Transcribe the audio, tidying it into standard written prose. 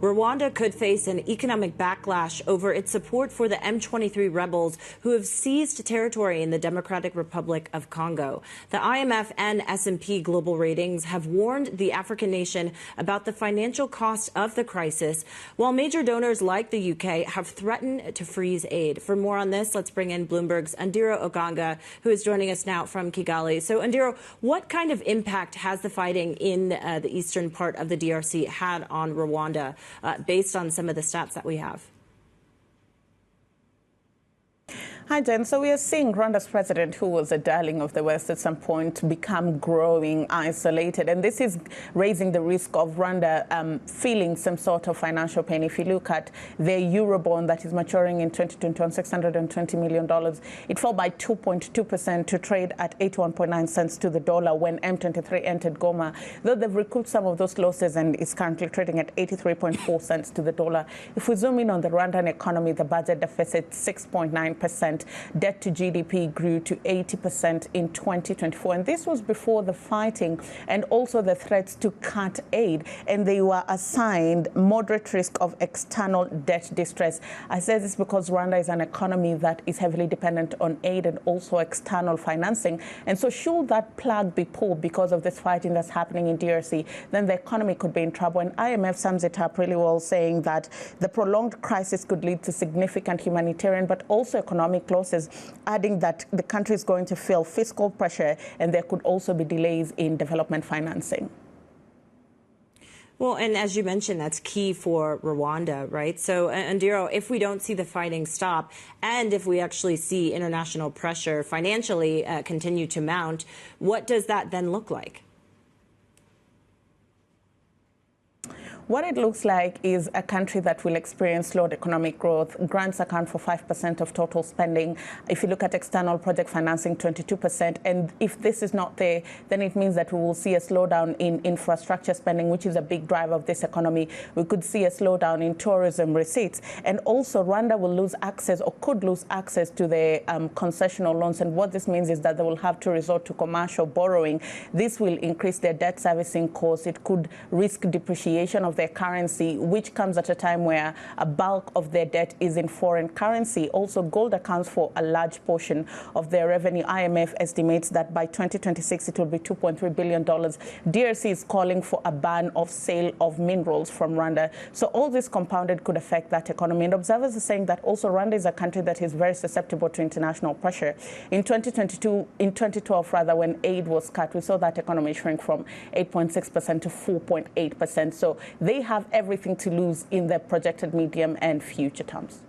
Rwanda could face an economic backlash over its support for the M23 rebels who have seized territory in the Democratic Republic of Congo. The IMF and S&P Global Ratings have warned the African nation about the financial cost of the crisis, while major donors like the UK have threatened to freeze aid. For more on this, let's bring in Bloomberg's Ondiro Oganga, who is joining us now from Kigali. So, Ondiro, what kind of impact has the fighting in the eastern part of the DRC had on Rwanda? Based on some of the stats that we have. Hi, Jen. So we are seeing Rwanda's president, who was a darling of the West at some point, become growing isolated. And this is raising the risk of Rwanda feeling some sort of financial pain. If you look at their Eurobond that is maturing in 2021, $620 million, it fell by 2.2% to trade at 81.9 cents to the dollar when M23 entered Goma, though they've recouped some of those losses and is currently trading at 83.4 cents to the dollar. If we zoom in on the Rwandan economy, the budget deficit 6.9%. Debt to GDP grew to 80% in 2024. And this was before the fighting and also the threats to cut aid. And they were assigned moderate risk of external debt distress. I say this because Rwanda is an economy that is heavily dependent on aid and also external financing. And so should that plug be pulled because of this fighting that's happening in DRC, then the economy could be in trouble. And IMF sums it up really well, saying that the prolonged crisis could lead to significant humanitarian but also economic losses, adding that the country is going to feel fiscal pressure and there could also be delays in development financing. Well, and as you mentioned, that's key for Rwanda, right? So, Ondiro, if we don't see the fighting stop and if we actually see international pressure financially continue to mount, what does that then look like? What it looks like is a country that will experience slowed economic growth. Grants account for 5% of total spending. If you look at external project financing, 22%. And if this is not there, then it means that we will see a slowdown in infrastructure spending, which is a big driver of this economy. We could see a slowdown in tourism receipts. And also, Rwanda will lose access or could lose access to the concessional loans. And what this means is that they will have to resort to commercial borrowing. This will increase their debt servicing costs. It could risk depreciation of their currency, which comes at a time where a bulk of their debt is in foreign currency. Also, gold accounts for a large portion of their revenue. IMF estimates that by 2026, it will be $2.3 billion. DRC is calling for a ban of sale of minerals from Rwanda. So all this compounded could affect that economy. And observers are saying that also Rwanda is a country that is very susceptible to international pressure. In 2012, rather, when aid was cut, we saw that economy shrink from 8.6% to 4.8%. So they have everything to lose in their projected medium and future terms.